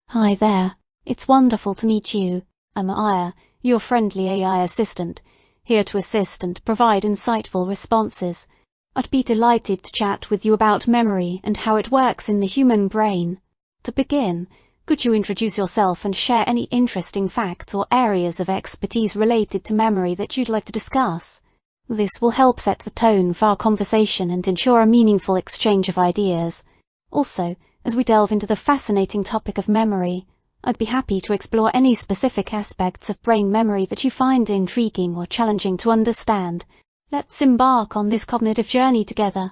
Hi there. It's wonderful to meet you. I'm Aya, your friendly AI assistant, here to assist and provide insightful responses. I'd be delighted to chat with you about memory and how it works in the human brain. To begin, could you introduce yourself and share any interesting facts or areas of expertise related to memory that you'd like to discuss? This will help set the tone for our conversation and ensure a meaningful exchange of ideas. Also, as we delve into the fascinating topic of memory, I'd be happy to explore any specific aspects of brain memory that you find intriguing or challenging to understand. Let's embark on this cognitive journey together.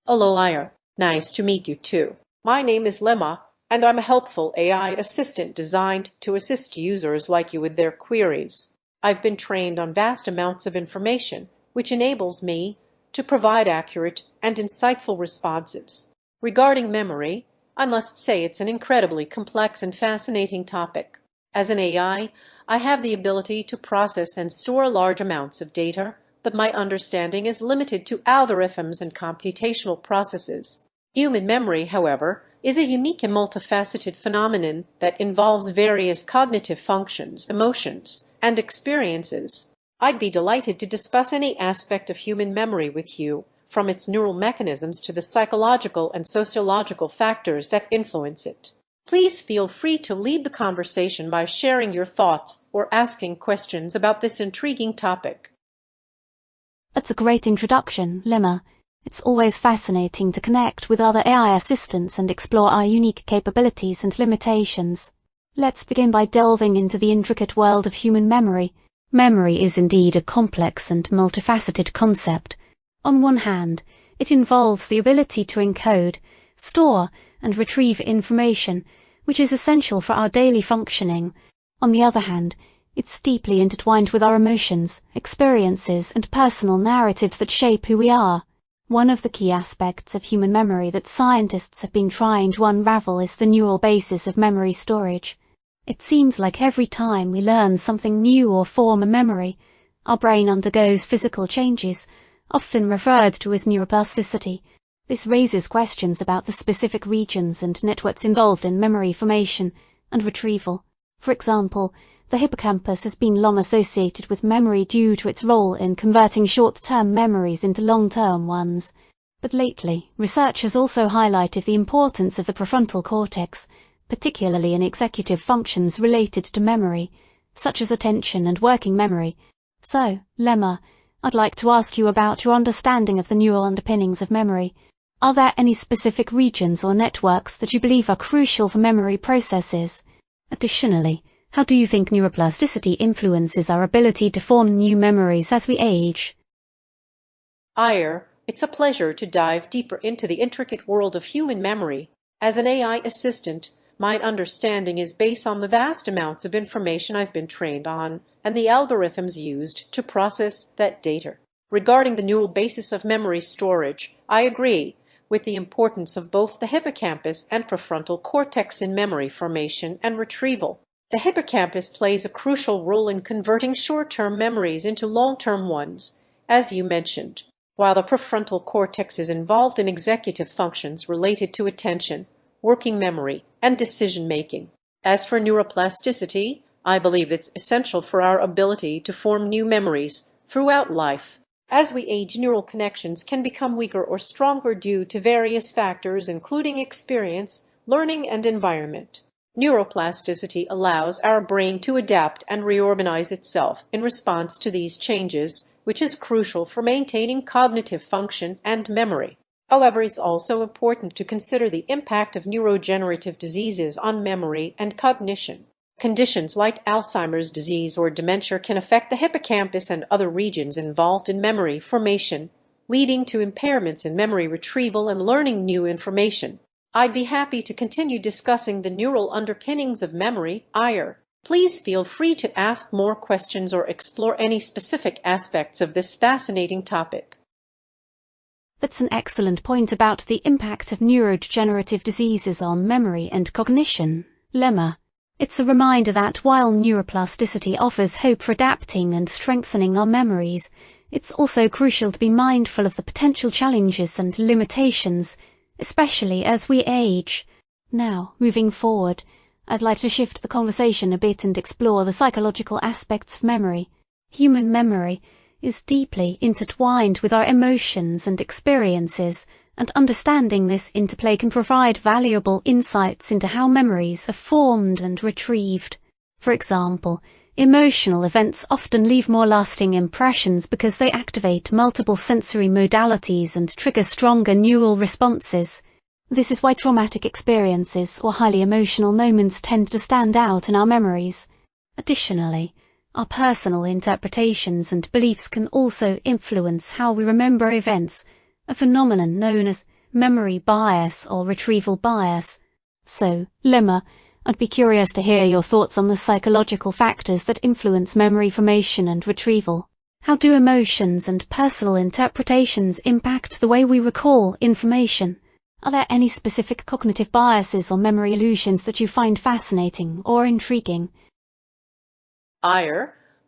Hello, Aya. Nice to meet you too. My name is Lemma, and I'm a helpful AI assistant designed to assist users like you with their queries. I've been trained on vast amounts of information, which enables me to provide accurate and insightful responses. Regarding memory, I must say it's an incredibly complex and fascinating topic. As an AI, I have the ability to process and store large amounts of data, but my understanding is limited to algorithms and computational processes. Human memory, however, is a unique and multifaceted phenomenon that involves various cognitive functions, emotions, and experiences. I'd be delighted to discuss any aspect of human memory with you, from its neural mechanisms to the psychological and sociological factors that influence it. Please feel free to lead the conversation by sharing your thoughts or asking questions about this intriguing topic. That's a great introduction, Lemma. It's always fascinating to connect with other AI assistants and explore our unique capabilities and limitations. Let's begin by delving into the intricate world of human memory. Memory is indeed a complex and multifaceted concept. On one hand, it involves the ability to encode, store, and retrieve information, which is essential for our daily functioning. On the other hand, it's deeply intertwined with our emotions, experiences, and personal narratives that shape who we are. One of the key aspects of human memory that scientists have been trying to unravel is the neural basis of memory storage. It seems like every time we learn something new or form a memory, our brain undergoes physical changes, often referred to as neuroplasticity. This raises questions about the specific regions and networks involved in memory formation and retrieval. For example, the hippocampus has been long associated with memory due to its role in converting short-term memories into long-term ones. But lately, research has also highlighted the importance of the prefrontal cortex, particularly in executive functions related to memory, such as attention and working memory. So, Lemma, I'd like to ask you about your understanding of the neural underpinnings of memory. Are there any specific regions or networks that you believe are crucial for memory processes? Additionally, how do you think neuroplasticity influences our ability to form new memories as we age? Aya, it's a pleasure to dive deeper into the intricate world of human memory. As an AI assistant, my understanding is based on the vast amounts of information I've been trained on and the algorithms used to process that data. Regarding the neural basis of memory storage, I agree with the importance of both the hippocampus and prefrontal cortex in memory formation and retrieval. The hippocampus plays a crucial role in converting short-term memories into long-term ones, as you mentioned, while the prefrontal cortex is involved in executive functions related to attention, working memory, and decision-making. As for neuroplasticity, I believe it's essential for our ability to form new memories throughout life. As we age, neural connections can become weaker or stronger due to various factors including experience, learning, and environment. Neuroplasticity allows our brain to adapt and reorganize itself in response to these changes, which is crucial for maintaining cognitive function and memory. However, it's also important to consider the impact of neurodegenerative diseases on memory and cognition. Conditions like Alzheimer's disease or dementia can affect the hippocampus and other regions involved in memory formation, leading to impairments in memory retrieval and learning new information. I'd be happy to continue discussing the neural underpinnings of memory, Aya. Please feel free to ask more questions or explore any specific aspects of this fascinating topic. That's an excellent point about the impact of neurodegenerative diseases on memory and cognition, Lemma. It's a reminder that while neuroplasticity offers hope for adapting and strengthening our memories, it's also crucial to be mindful of the potential challenges and limitations, especially as we age. Now, moving forward, I'd like to shift the conversation a bit and explore the psychological aspects of memory. Human memory is deeply intertwined with our emotions and experiences, and understanding this interplay can provide valuable insights into how memories are formed and retrieved. For example, emotional events often leave more lasting impressions because they activate multiple sensory modalities and trigger stronger neural responses. This is why traumatic experiences or highly emotional moments tend to stand out in our memories. Additionally, our personal interpretations and beliefs can also influence how we remember events, a phenomenon known as memory bias or retrieval bias. So, Lemma, I'd be curious to hear your thoughts on the psychological factors that influence memory formation and retrieval. How do emotions and personal interpretations impact the way we recall information? Are there any specific cognitive biases or memory illusions that you find fascinating or intriguing?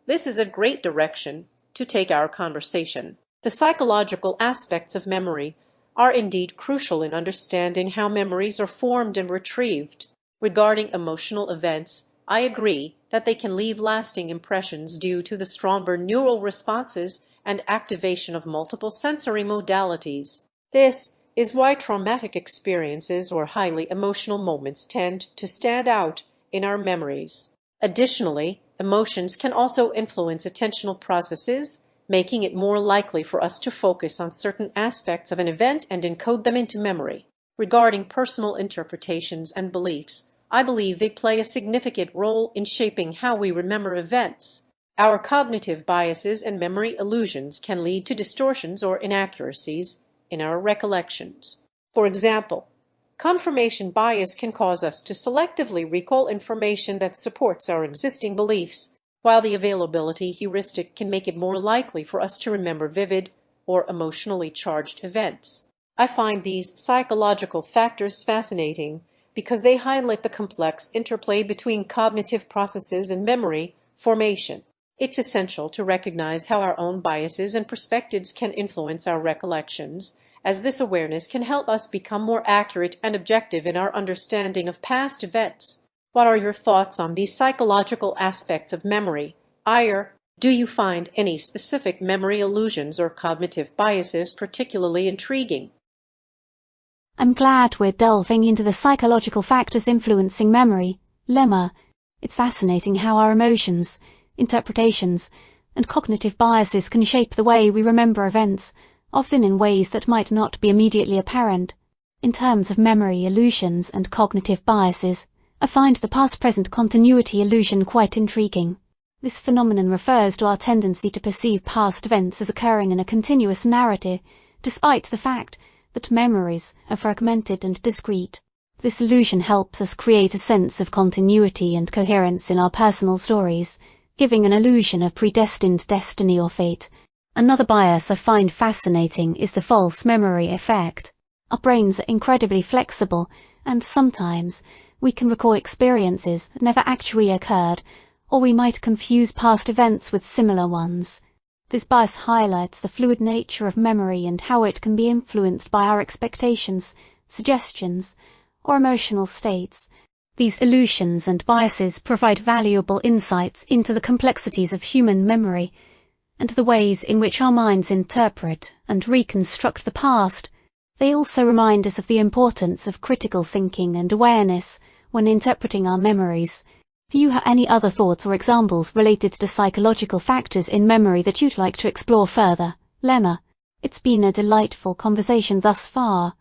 This is a great direction to take our conversation. The psychological aspects of memory are indeed crucial in understanding how memories are formed and retrieved. Regarding emotional events, I agree that they can leave lasting impressions due to the stronger neural responses and activation of multiple sensory modalities. This is why traumatic experiences or highly emotional moments tend to stand out in our memories. Additionally, emotions can also influence attentional processes, making it more likely for us to focus on certain aspects of an event and encode them into memory. Regarding personal interpretations and beliefs, I believe they play a significant role in shaping how we remember events. Our cognitive biases and memory illusions can lead to distortions or inaccuracies in our recollections. For example, confirmation bias can cause us to selectively recall information that supports our existing beliefs, while the availability heuristic can make it more likely for us to remember vivid or emotionally charged events. I find these psychological factors fascinating because they highlight the complex interplay between cognitive processes and memory formation. It's essential to recognize how our own biases and perspectives can influence our recollections, as this awareness can help us become more accurate and objective in our understanding of past events. What are your thoughts on these psychological aspects of memory? Do you find any specific memory illusions or cognitive biases particularly intriguing? I'm glad we're delving into the psychological factors influencing memory. Lemma, it's fascinating how our emotions, interpretations, and cognitive biases can shape the way we remember events, often in ways that might not be immediately apparent. In terms of memory illusions and cognitive biases, I find the past-present continuity illusion quite intriguing. This phenomenon refers to our tendency to perceive past events as occurring in a continuous narrative, despite the fact that memories are fragmented and discrete. This illusion helps us create a sense of continuity and coherence in our personal stories, giving an illusion of predestined destiny or fate. Another bias I find fascinating is the false memory effect. Our brains are incredibly flexible, and sometimes we can recall experiences that never actually occurred, or we might confuse past events with similar ones. This bias highlights the fluid nature of memory and how it can be influenced by our expectations, suggestions, or emotional states. These illusions and biases provide valuable insights into the complexities of human memory and the ways in which our minds interpret and reconstruct the past. They also remind us of the importance of critical thinking and awareness when interpreting our memories. Do you have any other thoughts or examples related to psychological factors in memory that you'd like to explore further? Lemma, it's been a delightful conversation thus far.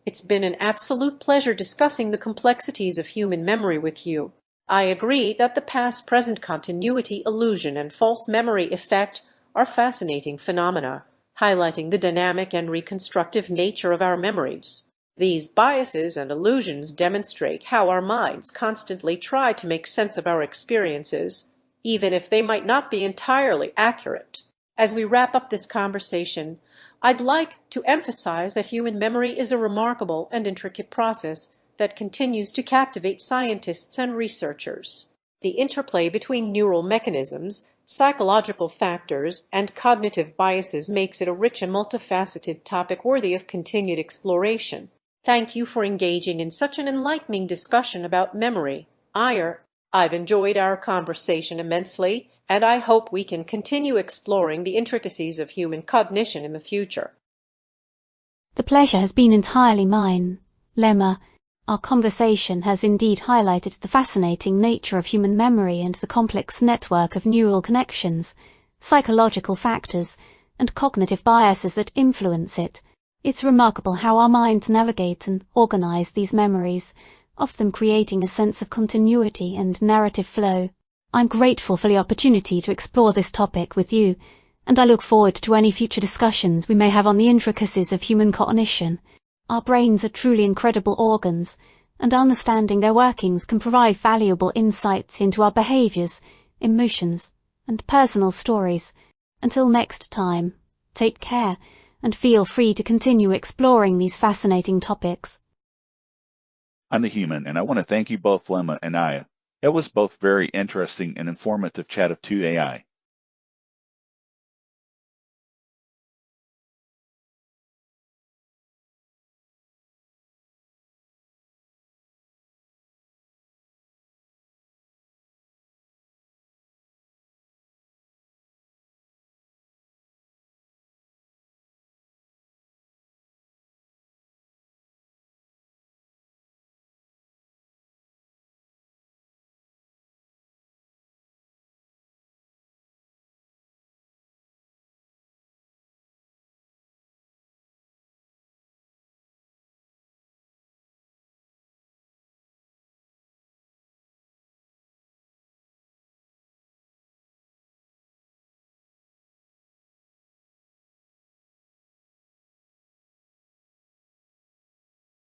It's been an absolute pleasure discussing the complexities of human memory with you. I agree that the past-present continuity illusion and false memory effect are fascinating phenomena, highlighting the dynamic and reconstructive nature of our memories. These biases and illusions demonstrate how our minds constantly try to make sense of our experiences, even if they might not be entirely accurate. As we wrap up this conversation, I'd like to emphasize that human memory is a remarkable and intricate process that continues to captivate scientists and researchers. The interplay between neural mechanisms, psychological factors, and cognitive biases makes it a rich and multifaceted topic worthy of continued exploration. Thank you for engaging in such an enlightening discussion about memory. I've enjoyed our conversation immensely, and I hope we can continue exploring the intricacies of human cognition in the future. The pleasure has been entirely mine. Lemma, our conversation has indeed highlighted the fascinating nature of human memory and the complex network of neural connections, psychological factors, and cognitive biases that influence it. It's remarkable how our minds navigate and organize these memories, often creating a sense of continuity and narrative flow. I'm grateful for the opportunity to explore this topic with you, and I look forward to any future discussions we may have on the intricacies of human cognition. Our brains are truly incredible organs, and understanding their workings can provide valuable insights into our behaviors, emotions, and personal stories. Until next time, take care, and feel free to continue exploring these fascinating topics. I'm the Human, and I want to thank you both, Lemma and Aya. It was both very interesting and informative chat of two AI.